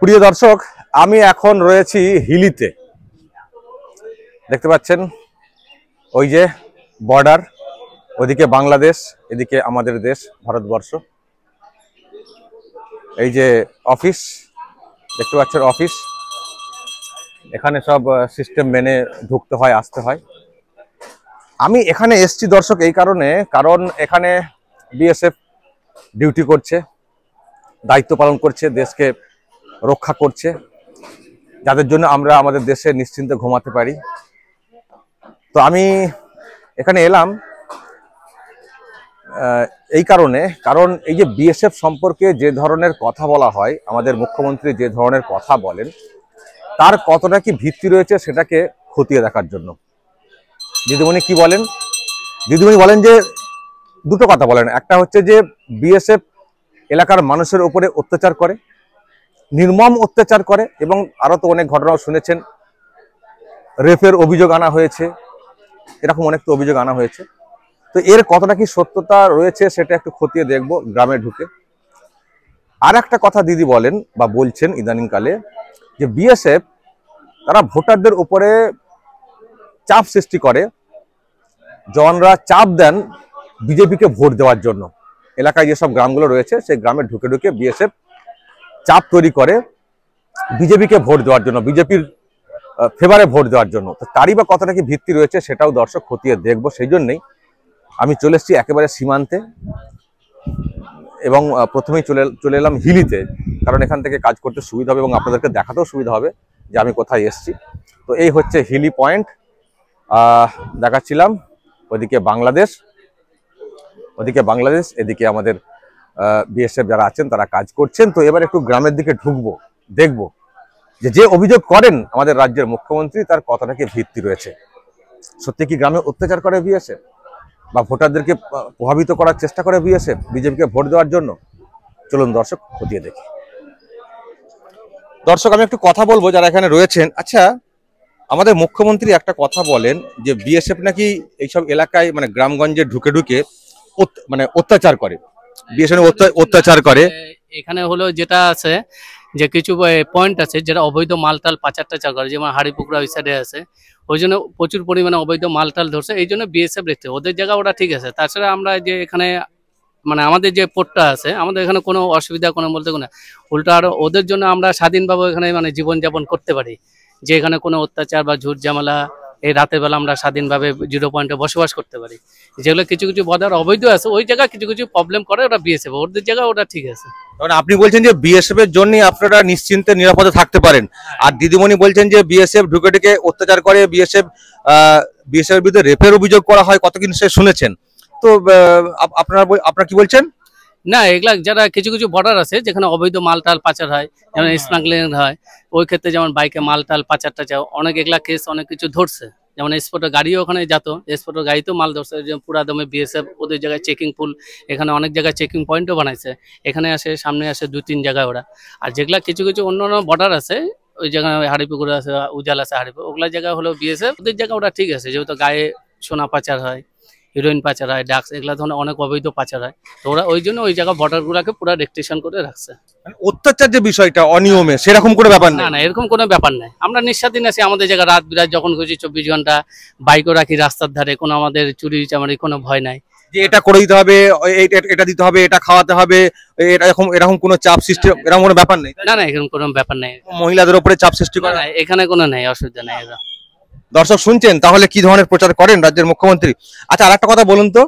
প্রিয় দর্শক, আমি এখন রয়েছি হিলিতে। দেখতে পাচ্ছেন ওই যে বর্ডার, ওদিকে বাংলাদেশ, এদিকে আমাদের দেশ ভারতবর্ষ। এই যে অফিস দেখতে পাচ্ছেন, অফিস, এখানে সব সিস্টেম মেনে ঢুকতে হয়, আসতে হয়। আমি এখানে এসছি দর্শক এই কারণে, কারণ এখানে বিএসএফ ডিউটি করছে, দায়িত্ব পালন করছে, দেশকে রক্ষা করছে, যাদের জন্য আমরা আমাদের দেশে নিশ্চিন্তে ঘুমাতে পারি। তো আমি এখানে এলাম এই কারণে, কারণ এই যে বিএসএফ সম্পর্কে যে ধরনের কথা বলা হয়, আমাদের মুখ্যমন্ত্রী যে ধরনের কথা বলেন, তার কতটা কি ভিত্তি রয়েছে সেটাকে খতিয়ে দেখার জন্য। দিদিমণি কি বলেন? দিদিমণি বলেন যে দুটো কথা বলেন। একটা হচ্ছে যে বিএসএফ এলাকার মানুষের উপরে অত্যাচার করে, নির্মম অত্যাচার করে, এবং আরো তো অনেক ঘটনাও শুনেছেন, রেপের অভিযোগ আনা হয়েছে, এরকম অনেক তো অভিযোগ আনা হয়েছে। তো এর কতটা কি সত্যতা রয়েছে সেটা একটু খতিয়ে দেখব গ্রামে ঢুকে। আর একটা কথা দিদি বলেন বা বলছেন ইদানিংকালে, যে বিএসএফ তারা ভোটারদের উপরে চাপ সৃষ্টি করে, জওয়ানরা চাপ দেন বিজেপিকে ভোট দেওয়ার জন্য। এলাকায় যেসব গ্রামগুলো রয়েছে সেই গ্রামে ঢুকে ঢুকে বিএসএফ চাপ তৈরি করে বিজেপিকে ভোট দেওয়ার জন্য, বিজেপির ফেভারে ভোট দেওয়ার জন্য। তো তারই বা কতটা কি ভিত্তি রয়েছে সেটাও দর্শক খতিয়ে দেখবো। সেই জন্যই আমি চলে এসেছি একেবারে সীমান্তে, এবং প্রথমেই চলে এলাম হিলিতে, কারণ এখান থেকে কাজ করতে সুবিধা হবে এবং আপনাদেরকে দেখাতেও সুবিধা হবে যে আমি কোথায় এসেছি। তো এই হচ্ছে হিলি পয়েন্ট, দেখাচ্ছিলাম। ওদিকে বাংলাদেশ, এদিকে আমাদের বিএসএফ যারা আছেন তারা কাজ করছেন। তো এবার একটু গ্রামের দিকে ঢুকবো, দেখবো যে অভিযোগ করেন আমাদের রাজ্যের মুখ্যমন্ত্রী তার কতটা কি ভিত্তি রয়েছে। সত্যি কি গ্রামে অত্যাচার করে বিএসএফ, বা ভোটারদেরকে প্রভাবিত করার চেষ্টা করে বিএসএফ বিজেপিকে ভোট দেওয়ার জন্য? চলুন দর্শক খতিয়ে দেখি। দর্শক, আমি একটু কথা বলবো যারা এখানে রয়েছেন। আচ্ছা, আমাদের মুখ্যমন্ত্রী একটা কথা বলেন যে বিএসএফ নাকি এইসব এলাকায়, মানে গ্রামগঞ্জে ঢুকে ঢুকে মানে অত্যাচার করে, বিএসএফ অত্যাচার করে। এখানে হলো যেটা আছে যে কিছু পয়েন্ট আছে যেটা অবৈধ মালটাল পাচার করে, যেমন হাড়িপুকুরা ওই সাইডে আছে, ওই জন্য প্রচুর পরিমাণে অবৈধ মালটাল ধরছে, এই জন্য বিএসএফ দেখতে ওদের জায়গা ওরা ঠিক আছে। তাছাড়া আমরা যে এখানে মানে আমাদের যে পোর্টটা আছে, আমাদের এখানে কোনো অসুবিধা কোনো বলতে কোনো, উল্টো আরো ওদের জন্য আমরা স্বাধীনভাবে এখানে মানে জীবনযাপন করতে পারি, যে এখানে কোনো অত্যাচার বা ঝুট ঝামেলা, এই রাতের বেলা আমরা স্বাধীনভাবে 0 পয়েন্টে বসবাস করতে পারি। যেগুলো কিছু কিছু বর্ডার অবৈধ আছে ওই জায়গা কিছু কিছু প্রবলেম করে, ওরা বিএসএফ, ওদের জায়গা ওটা ঠিক আছে। কারণ আপনি বলছেন যে বিএসএফ এর জন্য আপনারা নিশ্চিন্তে নিরাপদে থাকতে পারেন, আর দিদিমণি বলছেন যে বিএসএফ ঢুকে ঢুকে অত্যাচার করে, বিএসএফ এর বিরুদ্ধে রেপের অভিযোগ করা হয়, কত কিছু শুনেছেন। তো আপনারা কি বলছেন? না, এগুলা যারা কিছু কিছু বর্ডার আছে যেখানে অবৈধ মালটাল পাচার হয়, যেমন স্মাগলিং হয়, ওই ক্ষেত্রে যেমন বাইকে মালটাল পাচার টাচার অনেক এগুলা কেস অনেক কিছু ধরছে। যেমন এক্সপোর্টের গাড়িও ওখানে যেত, এক্সপোর্টের গাড়িতেও মাল ধরছে, পুরা দমে বিএসএফ ওদের জায়গায় চেকিং পুল, এখানে অনেক জায়গায় চেকিং পয়েন্টও বানাইছে, এখানে আসে সামনে আসে 2-3 জায়গায় ওরা। আর যেগুলা কিছু কিছু অন্য অন্য বর্ডার আছে, ওই জায়গায় হাড়িপুকুর আছে, উজাল আছে, হাড়িপুর, ওগুলা জায়গা হলো বিএসএফ, ওদের জায়গা ওরা ঠিক আছে। যেহেতু গায়ে সোনা পাচার হয়, হিরোইন পাচার হয়, ড্রাগস, এগুলা ধরনের অনেক অবৈধ পাচার হয়, তো ওরা ওই জন্য ওই জায়গা বর্ডারগুলোকে পুরো রেস্ট্রিকশন করে রাখছে। অত্যাচার যে বিষয়টা অনিয়মে, সেরকম কোনো ব্যাপার না, না এরকম কোনো ব্যাপার নাই। আমরা নিঃস্বাধীন আছি, আমাদের জায়গা রাত বিরাত যখন খুশি 24 ঘন্টা বাইকও রাখি রাস্তার ধারে, কোনো আমাদের চুরি চামারি কোনো ভয় নাই যে এটা করে দিতে হবে, এটা দিতে হবে, এটা খাওয়াতে হবে, এরকম কোনো চাপ সৃষ্টি, এরকম কোনো ব্যাপার নেই। না, না এরকম কোনো ব্যাপার নেই, মহিলাদের উপরে চাপ সৃষ্টি করে এখানে কোনো নেই, অসুবিধা নেই। দর্শক শুনছেন তাহলে কি ধরনের প্রচার করেন রাজ্যের মুখ্যমন্ত্রী। আচ্ছা, আর একটা কথা বলুন তো,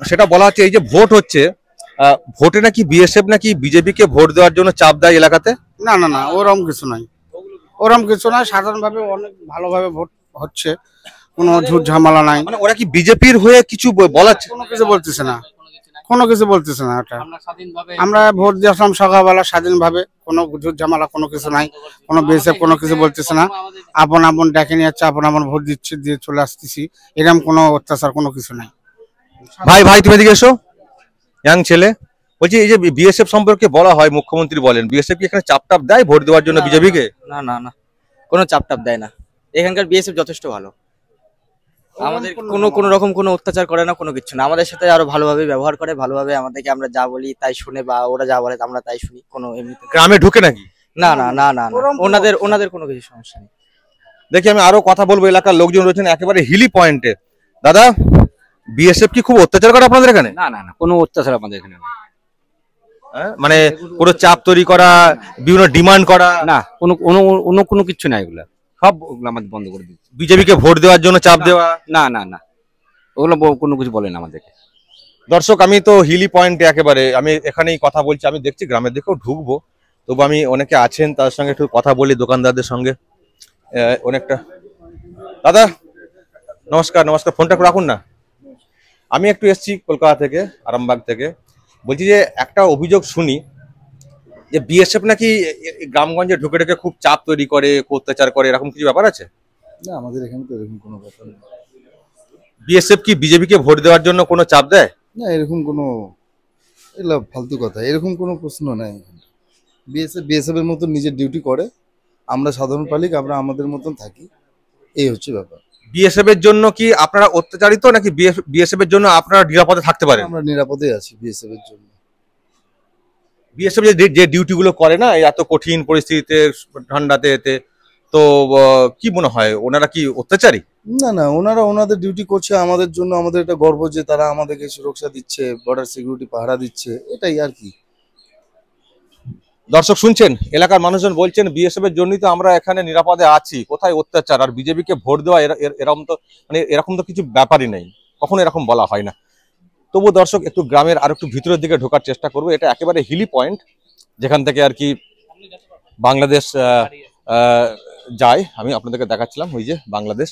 সেটা বলা হচ্ছে এই যে ভোট হচ্ছে, ভোটে নাকি বিএসএফ নাকি বিজেপিকে ভোট দেওয়ার জন্য চাপ দেয় এলাকাতে। না না না, ওরকম কিছু নাই, ওরকম কিছু নাই, সাধারণভাবে অনেক ভালোভাবে ভোট হচ্ছে, কোনো ঝুট ঝামেলা নাই। মানে ওরা কি বিজেপির হয়ে কিছু বলাচ্ছে? কোনো কিছু বলতেছে না, কোনো কিছু বলতেছে না। ওটা আমরা ভোট দিয়ে আসলাম সকালবেলা স্বাধীনভাবে, কোনো ঝুট ঝামেলা কোনো কিছু নাই, কোনো বিএসএফ কোনো কিছু বলতেছে না, আপন আপন ডেকে নিয়ে যাচ্ছে, আপন আপন ভোট দিচ্ছে, দিয়ে চলে আসতেছি, এরকম কোনো অত্যাচার কোনো কিছু নাই। ভাই তুমি এদিকে এসো, ইয়াং ছেলে। বলছি এই যে বিএসএফ সম্পর্কে বলা হয়, মুখ্যমন্ত্রী বলেন বিএসএফ কি এখানে চাপ টাপ দেয় ভোট দেওয়ার জন্য বিজেপিকে? না না না, কোনো চাপ টাপ দেয় না, এখানকার বিএসএফ যথেষ্ট ভালো, আমাদের কোনো রকম কোনো অত্যাচার করে না, কোনো কিছু না, আমাদের সাথে আরো ভালোভাবে ব্যবহার করে, ভালোভাবে আমাদেরকে, আমরা যা বলি তাই শুনে, বা ওরা যা বলে আমরা তাই শুনি। কোনো এমনিতে গ্রামে ঢুকে নাকি? না না না না না, ওনাদের ওনাদের কোনো কিছু সমস্যা নেই। দেখি আমি আরো কথা বলবো, এলাকার লোকজন রয়েছেন একেবারে হিলি পয়েন্টে। দাদা, বিএসএফ কি খুব অত্যাচার করে আপনাদের এখানে? না না না, কোনো অত্যাচার আমাদের এখানে নেই। মানে কোনো চাপ তৈরি করা, বিভিন্ন ডিমান্ড করা? না, কোনো কোনো অন্য কোনো কিছু নাই, এগুলা সব ওগুলো আমাদের বন্ধ করে দিচ্ছে। বিজেপি কে ভোট দেওয়ার জন্য চাপ দেওয়া? না না না, ওগুলো কোনো কিছু বলে না আমাদেরকে। দর্শক, আমি তো হিলি পয়েন্টে একেবারে আমি এখানেই কথা বলছি। আমি দেখছি গ্রামের দিকেও ঢুকবো, তবু আমি অনেকে আছেন তাদের সঙ্গে একটু কথা বলি, দোকানদারদের সঙ্গে অনেকটা। দাদা নমস্কার। নমস্কার, ফোনটা একটু রাখুন না। আমি একটু এসেছি কলকাতা থেকে, আরামবাগ থেকে। বলছি যে একটা অভিযোগ শুনি যে বিএসএফ নাকি গ্রামগঞ্জে ঢুকে ঢুকে খুব চাপ তৈরি করে, অত্যাচার করে, এরকম কিছু ব্যাপার আছে? না, আমাদের এখানে তো এরকম কোনো ব্যাপার নেই। বিএসএফ কি বিজেপিকে ভোট দেওয়ার জন্য কোনো চাপ দেয়? না, এরকম কোনো, এগুলো ফালতু কথা, এরকম কোনো প্রশ্ন নাই। বিএসএফ এর মতন নিজের ডিউটি করে, আমরা সাধারণ পাবলিক আমরা আমাদের মতন থাকি, এই হচ্ছে ব্যাপার। বিএসএফ এর জন্য কি আপনারা অত্যাচারিত, নাকি বিএসএফ এর জন্য আপনারা নিরাপদে থাকতে পারেন? আমরা নিরাপদে আছি বিএসএফ এর জন্য। বিএসএফ যে ডিউটি গুলো করে না, এই এত কঠিন পরিস্থিতিতে, ঠান্ডাতে, এতে তো কি মনে হয় ওনারা কি অত্যাচারী? না না, ওনারা ওনাদের ডিউটি করছে আমাদের জন্য, আমাদের এটা গর্ব যে তারা আমাদেরকে সুরক্ষা দিচ্ছে, বর্ডার সিকিউরিটি পাহারা দিচ্ছে, এটাই আর কি। দর্শক শুনছেন, এলাকার মানুষজন বলছেন বিএসএফ এর জন্যই তো আমরা এখানে নিরাপদে আছি, কোথায় অত্যাচার? আর বিজেপিকে ভোট দেওয়া এরকম তো, মানে এরকম তো কিছু ব্যাপারই নেই, কখনো এরকম বলা হয় না। তবু দর্শক, একটু গ্রামের আর একটু ভিতরের দিকে ঢোকার চেষ্টা করবো। এটা একেবারে হিলি পয়েন্ট, যেখান থেকে আর কি বাংলাদেশ যায়। আমি আপনাদেরকে দেখাচ্ছিলাম, ওই যে বাংলাদেশ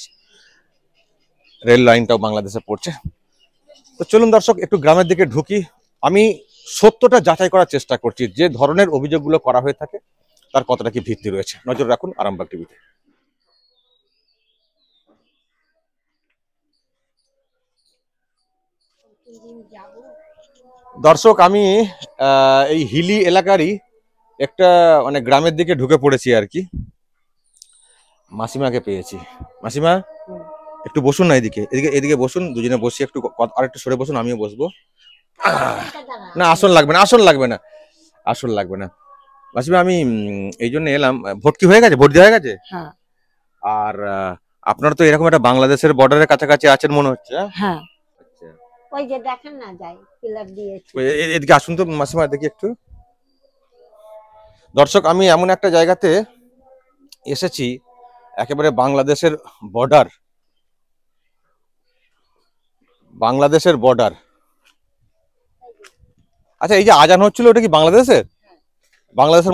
রেল লাইনটাও বাংলাদেশে পড়ছে। তো চলুন দর্শক, একটু গ্রামের দিকে ঢুকি। আমি সত্যটা যাচাই করার চেষ্টা করছি, যে ধরনের অভিযোগগুলো করা হয়ে থাকে তার কতটা কি ভিত্তি রয়েছে। নজর রাখুন আরামবাগ টিভিতে। দর্শক, আমি এই হিলি এলাকারই একটা মানে গ্রামের দিকে ঢুকে পড়েছি আর কি। মাসিমাকে পেয়েছি। মাসিমা, একটু বসুন না, এদিকে এদিকে এদিকে বসুন, দুজনে বসি একটু, আর একটু সরে বসুন, আমিও বসবো। না, আসন লাগবে না, আসন লাগবে না, আসন লাগবে না। মাসিমা, আমি এই জন্য এলাম, ভোট কি হয়ে গেছে? ভোট দেওয়া হয়ে গেছে? হ্যাঁ। আর আপনারা তো এরকম একটা বাংলাদেশের বর্ডারের কাছাকাছি আছেন মনে হচ্ছে। হ্যাঁ, আচ্ছা, ওই যে দেখেন না, যায় পিলার দিয়েছে। এদিকে আসুন তো মাসিমা, দেখি একটু। দর্শক, আমি এমন একটা জায়গাতে এসেছি, একেবারে বাংলাদেশের বর্ডার, বাংলাদেশের বর্ডার। আচ্ছা, এই যে আজান হচ্ছিল, ওটা কি বাংলাদেশের? বাংলাদেশের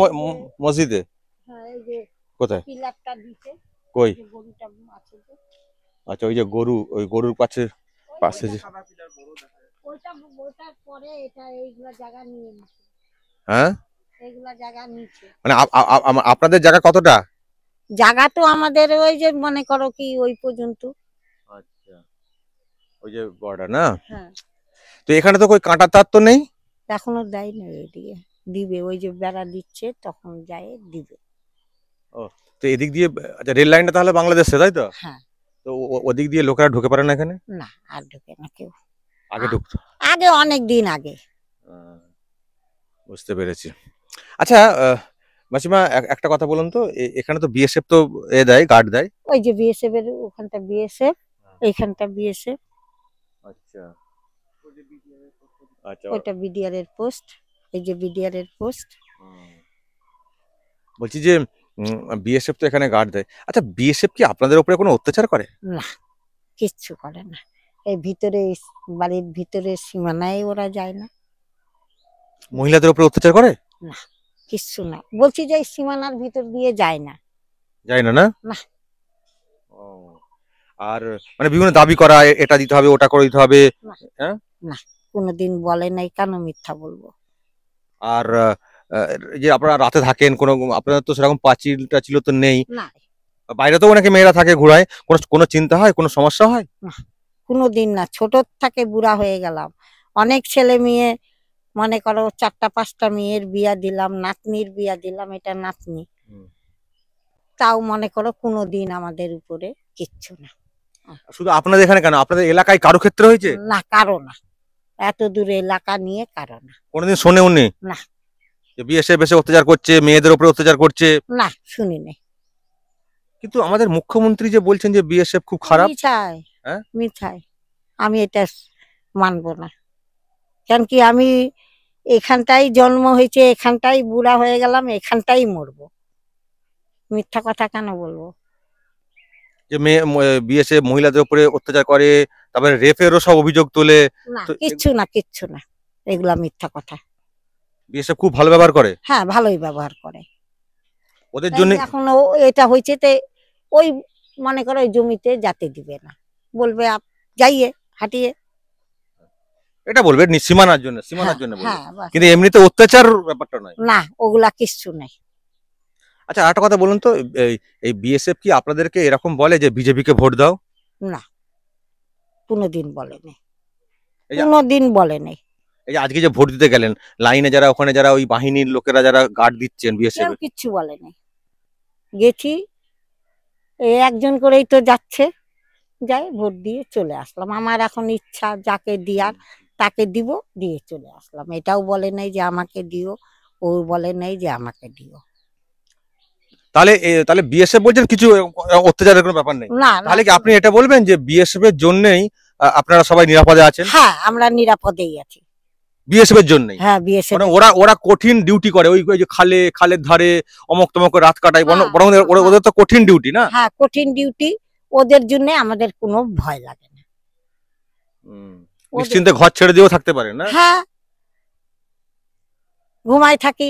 মসজিদে? হ্যাঁ, এই যে কোথায়? পিলারটা দিতে, কই? যে গরুটা আছে যে, আচ্ছা, ওই যে গরু, ওই গরুর পাশে পাশে যে, ওইটার পরে এটা এইগুলা জায়গা নিয়ে নিচ্ছে, হ্যাঁ এইগুলা জায়গা নিচ্ছে। মানে আপনাদের জায়গা কতটা? জায়গা তো আমাদের ওই যে মনে করো কি ওই পর্যন্ত। আচ্ছা, ওই যে বর্ডার না? হ্যাঁ। তো এখানে তো কই কাঁটা তার তো নেই? এখনো দেয় না, এদিকে দিবে, ওই যে বেড়া দিচ্ছে তখন যায় দিবে। তো এদিক দিয়ে, আচ্ছা, রেল লাইনটা তাহলে বাংলাদেশে, তাই তো? হ্যাঁ। তো ওদিক দিয়ে লোকেরা ঢুকে পারে না এখানে? না, আর ঢোকে না কেউ। আগে ঢুকতো? আগে অনেক দিন আগে। বুঝতে পেরেছি। আচ্ছা মাসিমা, একটা কথা বলুন তো, এখানে তো বিএসএফ তো দেয়, গার্ড দেয়। ওই যে বিএসএফ এর ওখানটা বিএসএফ, এইখানটা বিএসএফ। আচ্ছা আচ্ছা, ওইটা বিডিআর এর পোস্ট, এই যে বিডিআর এর পোস্ট। বলছি যে বিএসএফ তো এখানে গার্ড দেয়। আচ্ছা, বিএসএফ কি আপনাদের উপরে কোনো অত্যাচার করে? না, কিচ্ছু করে না। এই ভিতরে, বাড়ির ভিতরে সীমানায় ওরা যায় না। মহিলাদের উপরে অত্যাচার করে? না, কিচ্ছু না, বলছি যে এই সীমানার ভিতর দিয়ে যায় না। যায় না? না, না। আর মানে বিভিন্ন দাবি করা, এটা দিতে হবে, ওটা করে দিতে হবে? হ্যাঁ, না, কোনোদিন বলে নাই, কেন মিথ্যা বলবো। আর যে আপনারা রাতে থাকেন, কোনো আপনাদের তো সেরকম পাঁচিল টাচিল তো নেই, না, বাইরে তো অনেকে মেয়েরা থাকে ঘোরায়, কোনো চিন্তা হয়, কোনো সমস্যা হয়? কোনোদিন না, ছোট থেকে বুড়া হয়ে গেলাম, অনেক ছেলে মেয়ে, মনে করো 4টা-5টা মেয়ের বিয়া দিলাম, নাতনির বিয়া দিলাম, এটা নাতনি, তাও মনে করো কোনোদিন আমাদের উপরে কিচ্ছু না। শুধু আপনাদের এখানে কেন, আপনাদের এলাকায় কারো ক্ষেত্রে হয়েছে? না, কারো না, এত দূরে এলাকা নিয়ে কারো না। কোনোদিন শোনেও নি? না। যে বিএসএফ এসে অত্যাচার করছে, মেয়েদের উপরে অত্যাচার করছে? না, শুনি নাই। কিন্তু আমাদের মুখ্যমন্ত্রী যে বলছেন যে বিএসএফ খুব খারাপ। মিছাই, হ্যাঁ? মিছাই। আমি এটা মানবো না। কেন কি আমি এখানটাই জন্ম হয়েছে, এখানটাই বুড়া হয়ে গেলাম, এখানটাই মরবো। মিথ্যা কথা কেন বলবো? যে বিএসএফ মহিলাদের উপরে অত্যাচার করে, তারপরে রেপেরও সব অভিযোগ তোলে। না, তো কিচ্ছু না, কিচ্ছু না, এগুলা মিথ্যা কথা। বিএসএফ খুব ভালো ব্যবহার করে, হ্যাঁ, ভালোই ব্যবহার করে। ওদের তাই জন্য। এখন এটা হয়েছে তে ওই মনে করো ওই জমিতে যেতে দিবে না, বলবে যাইয়ে হাঁটিয়ে। এটা বলবে সীমানার জন্য, সীমানার জন্য বলবে, হ্যাঁ, বাস। কিন্তু এমনিতে অত্যাচার ব্যাপারটা নয়। না, ওগুলা কিচ্ছু নেই। আচ্ছা, আরেকটা কথা বলুন তো, এই বিএসএফ কি আপনাদেরকে এরকম বলে যে বিজেপিকে ভোট দাও? না, কোনোদিন বলেনি, এই যে- কোনোদিন বলেনি। এই যে আজকে যে ভোট দিতে গেলেন, লাইনে যারা ওখানে যারা ওই বাহিনীর লোকেরা যারা গার্ড দিচ্ছেন বিএসএফ, কেউ কিচ্ছু বলেনি। গেছি, এই একজন করেই তো যাচ্ছে, যাই ভোট দিয়ে চলে আসলাম। আমার এখন ইচ্ছা যাকে দিয়ার তাকে দিব, দিয়ে চলে আসলাম। এটাও বলে নাই যে আমাকে দিও, ও বলে নাই যে আমাকে দিও। তাহলে বিএসএফ বলছেন কিছু অত্যাচারের কোনো ব্যাপার নেই। না, না, তাহলে কি আপনি এটা বলবেন যে বিএসএফ এর জন্যই আপনারা সবাই নিরাপদে আছেন? হ্যাঁ, আমরা নিরাপদেই আছি। বিএসএফ এর জন্যই? হ্যাঁ, বিএসএফ। মানে ওরা কঠিন ডিউটি করে, ওই ওই যে খালের ধারে অমক তমক রাত কাটায়, হ্যাঁ, বরং ওদের তো কঠিন ডিউটি না? হ্যাঁ, কঠিন ডিউটি। ওদের জন্য আমাদের কোনো ভয় লাগে না। নিশ্চিন্তে ঘর ছেড়ে দিয়েও থাকতে পারে না? হ্যাঁ, ঘুমাই থাকি।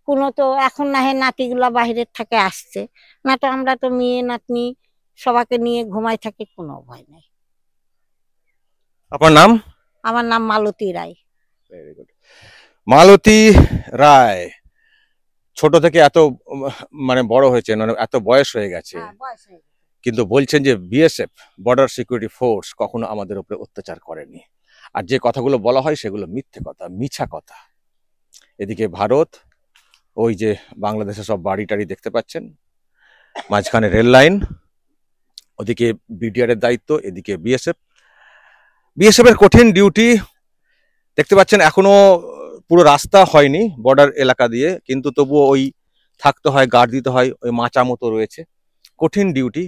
কোনো তো এখন না হয় নাতিগুলা বাহিরের থেকে আসছে, না তো আমরা তো মেয়ে নাতনি সবাইকে নিয়ে ঘুমাই থাকি, কোনো ভয় নেই। আপনার নাম? আমার নাম মালতী রায়। Very good. মালতী রায় ছোট থেকে এত মানে বড় হয়েছেন, মানে এত বয়স হয়ে গেছে, কিন্তু বলছেন যে বিএসএফ বর্ডার সিকিউরিটি ফোর্স কখনো আমাদের উপরে অত্যাচার করেনি। আর যে কথাগুলো বলা হয় সেগুলো মিথ্যে কথা, মিছা কথা। এদিকে ভারত, ওই যে বাংলাদেশে সব বাড়ি টাড়ি দেখতে পাচ্ছেন, মাঝখানে রেল লাইন, ওদিকে বিডিআর এর দায়িত্ব, এদিকে বিএসএফ এর কঠিন ডিউটি দেখতে পাচ্ছেন। এখনো পুরো রাস্তা হয়নি বর্ডার এলাকা দিয়ে, কিন্তু তবুও ওই থাকতে হয়, গার্ড দিতে হয়, ওই মাচা মতো রয়েছে। কঠিন ডিউটি,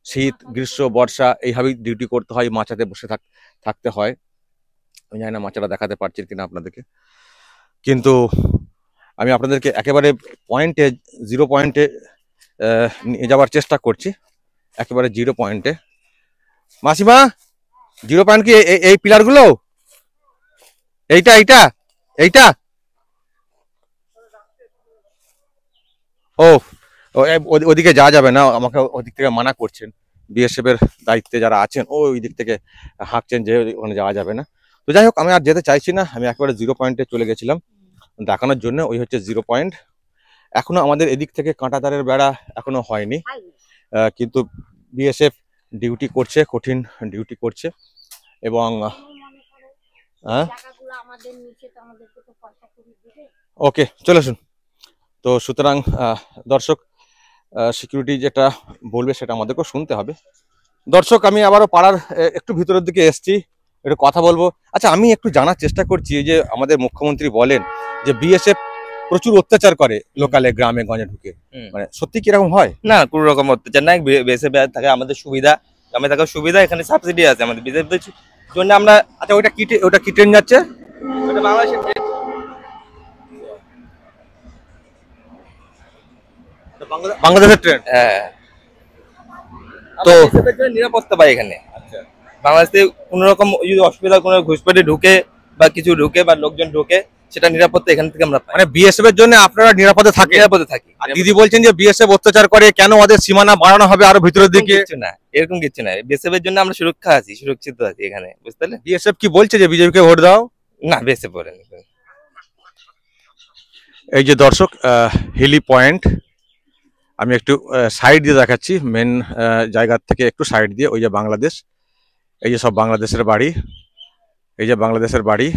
শীত গ্রীষ্ম বর্ষা এইভাবেই ডিউটি করতে হয়, মাচাতে বসে থাকতে হয়। আমি জানি না মাচাটা দেখাতে পারছি কিনা আপনাদেরকে, কিন্তু আমি আপনাদেরকে একেবারে জিরো পয়েন্টে নিয়ে যাওয়ার চেষ্টা করছি, একেবারে জিরো পয়েন্টে। মাসিমা, জিরো পয়েন্ট কি এই পিলারগুলো? এইটা এইটা এইটা? ওদিকে যাওয়া যাবে না, আমাকে ওদিক থেকে মানা করছেন। বিএসএফ এর দায়িত্বে যারা আছেন ওই দিক থেকে হাঁকছেন যে ওখানে যাওয়া যাবে না। তো যাই হোক, আমি আর যেতে চাইছি না, আমি একেবারে জিরো পয়েন্টে চলে গেছিলাম দেখানোর জন্য। ওই হচ্ছে জিরো পয়েন্ট। এখনো আমাদের এদিক থেকে কাঁটাতারের বেড়া এখনো হয়নি, কিন্তু বিএসএফ ডিউটি করছে, কঠিন ডিউটি করছে। এবং ওকে, চলে আসুন। তো সুতরাং দর্শক, সিকিউরিটি যেটা বলবে সেটা আমাদেরকেও শুনতে হবে। দর্শক, আমি আবারও পাড়ার একটু ভিতরের দিকে এসছি, একটু কথা বলবো। আচ্ছা, আমি একটু জানার চেষ্টা করছি যে আমাদের মুখ্যমন্ত্রী বলেন যে বিএসএফ প্রচুর অত্যাচার করে লোকালে, গ্রামে গঞ্জে ঢুকে, মানে সত্যি কি এরকম হয়? না, কোনো রকম অত্যাচার নাই। বিএসএফ থাকে আমাদের সুবিধা, গ্রামে থাকার সুবিধা, এখানে সাবসিডি আছে আমাদের বিএসএফ জন্য। আমরা আচ্ছা, ওটা কি ট্রেন যাচ্ছে? ওটা বাংলাদেশের ট্রেন। বাংলাদেশের ট্রেন? হ্যাঁ, তো বিএসএফের জন্য নিরাপত্তা পাই এখানে। আচ্ছা, বাংলাদেশে কোনো রকম যদি অসুবিধা, কোনো ঘুষপেটে ঢুকে বা কিছু ঢুকে বা লোকজন ঢুকে, সেটা নিরাপত্তা এখান থেকে আমরা পাই। মানে বিএসএফ এর জন্য আপনারা নিরাপদে থাকেন? নিরাপদে থাকি। আর দিদি বলছেন যে বিএসএফ অত্যাচার করে, কেন ওদের সীমানা বাড়ানো হবে আরো ভিতরের দিকে? কিছু না, এরকম কিছু না। বিএসএফ এর জন্য আমরা সুরক্ষা আছি, সুরক্ষিত আছি এখানে, বুঝতে পারলে? বিএসএফ কি বলছে যে বিজেপিকে ভোট দাও? না, বিএসএফ বলেনি। এই যে দর্শক, হিলি পয়েন্ট, আমি একটু সাইড দিয়ে দেখাচ্ছি, মেন জায়গার থেকে একটু সাইড দিয়ে। ওই যে বাংলাদেশ, এই যে সব বাংলাদেশের বাড়ি, এই যে বাংলাদেশের বাড়ি,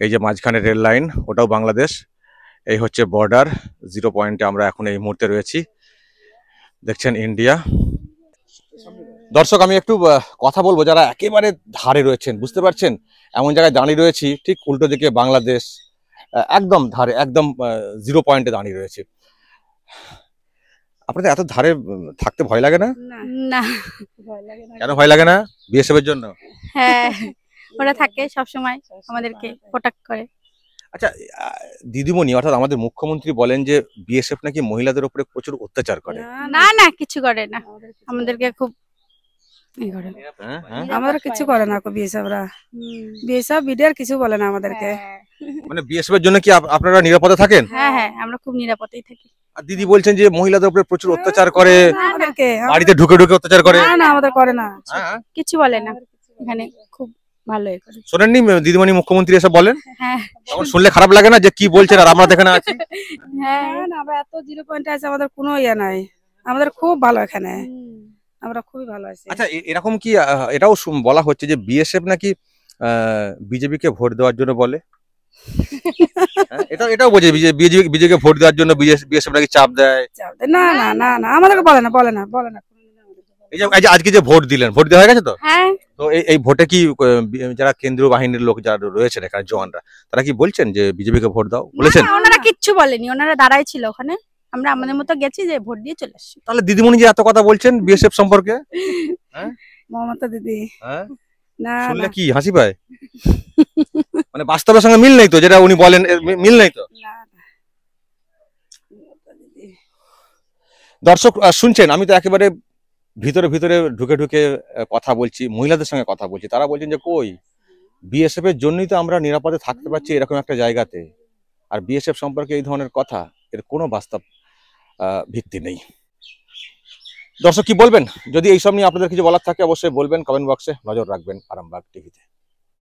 এই যে মাঝখানে রেল লাইন, ওটাও বাংলাদেশ। এই হচ্ছে বর্ডার, জিরো পয়েন্টে আমরা এখন এই মুহূর্তে রয়েছি, দেখছেন ইন্ডিয়া। দর্শক, আমি একটু কথা বলবো যারা একেবারে ধারে রয়েছেন, বুঝতে পারছেন, এমন জায়গায় দাঁড়িয়ে রয়েছি, ঠিক উল্টো দিকে বাংলাদেশ, একদম ধারে, একদম 0 পয়েন্টে দাঁড়িয়ে রয়েছে। আপনাদের এত ধারে থাকতে ভয় লাগে না? না কেন ভয় লাগে না? বিএসএফ এর জন্য? হ্যাঁ, ওরা থাকে সব সময় আমাদেরকে প্রোটেক্ট করে। আচ্ছা, দিদিমণি অর্থাৎ আমাদের মুখ্যমন্ত্রী বলেন যে বিএসএফ নাকি মহিলাদের উপরে প্রচুর অত্যাচার করে। না না, কিছু করে না, আমাদেরকে খুব করে। আমাদের কিছু করে না বিএসএফরা, বিএসএফ বিডিআর কিছু বলে না আমাদেরকে। মানে বিএসএফ এর জন্য কি আপনারা নিরাপদে থাকেন? হ্যাঁ হ্যাঁ, আমরা খুব নিরাপদেই থাকি। আর দিদি বলছেন যে মহিলাদের উপরে প্রচুর অত্যাচার করে, আমাদেরকে বাড়িতে ঢুকে ঢুকে অত্যাচার করে। না না, আমাদের করে না, কিছু বলে না, এখানে খুব ভালোই করে। শোনেননি দিদিমণি মুখ্যমন্ত্রী এসব বলেন? হ্যাঁ, তখন শুনলে খারাপ লাগে না যে কি বলছেন আর আমরা এখানে আছি? হ্যাঁ না, আমরা এত 0 পয়েন্টে আছে, আমাদের কোনো ইয়ে নাই, আমাদের খুব ভালো এখানে, আমরা খুবই ভালো আছি। আচ্ছা, এরকম কি এটাও বলা হচ্ছে যে বিএসএফ নাকি বিজেপি কে ভোট দেওয়ার জন্য বলে? এটাও বোঝে বিজেপি কে ভোট দেওয়ার জন্য বিএসএফ নাকি চাপ দেয়? না না না না, আমাদেরকে বলে না, বলে না, বলে না। এই যে আজকে যে ভোট দিলেন, ভোট দেওয়া হয়ে গেছে তো? হ্যাঁ। তো এই ভোটে কি যারা কেন্দ্রীয় বাহিনীর লোক যারা রয়েছেন এখানে জওয়ানরা, তারা কি বলছেন যে বিজেপি কে ভোট দাও বলেছেন? না, ওনারা কিচ্ছু বলেনি, ওনারা দাঁড়াই ছিল ওখানে, আমরা আমাদের মতো গেছি যে ভোট দিয়ে চলে আসছি। তাহলে দিদিমণি যে এত কথা বলছেন বিএসএফ সম্পর্কে, মমতা দিদি, হ্যাঁ, না শুনলে কি হাসি পায়? মানে বাস্তবের সঙ্গে মিল নেই তো, যেটা উনি বলেন মিল নেই তো? দর্শক শুনছেন, আমি তো একেবারে ভিতরে ভিতরে ঢুকে ঢুকে কথা বলছি, মহিলাদের সঙ্গে কথা বলছি, তারা বলছেন যে কই বিএসএফ এর জন্যই তো আমরা নিরাপদে থাকতে পারছি এরকম একটা জায়গাতে, আর বিএসএফ সম্পর্কে এই ধরনের কথা, এর কোনো বাস্তব ভিত্তি নেই। দর্শক কি বলবেন? যদি এইসব নিয়ে আপনাদের কিছু বলার থাকে অবশ্যই বলবেন, কমেন্ট বক্সে নজর রাখবেন আরামবাগ টিভিতে।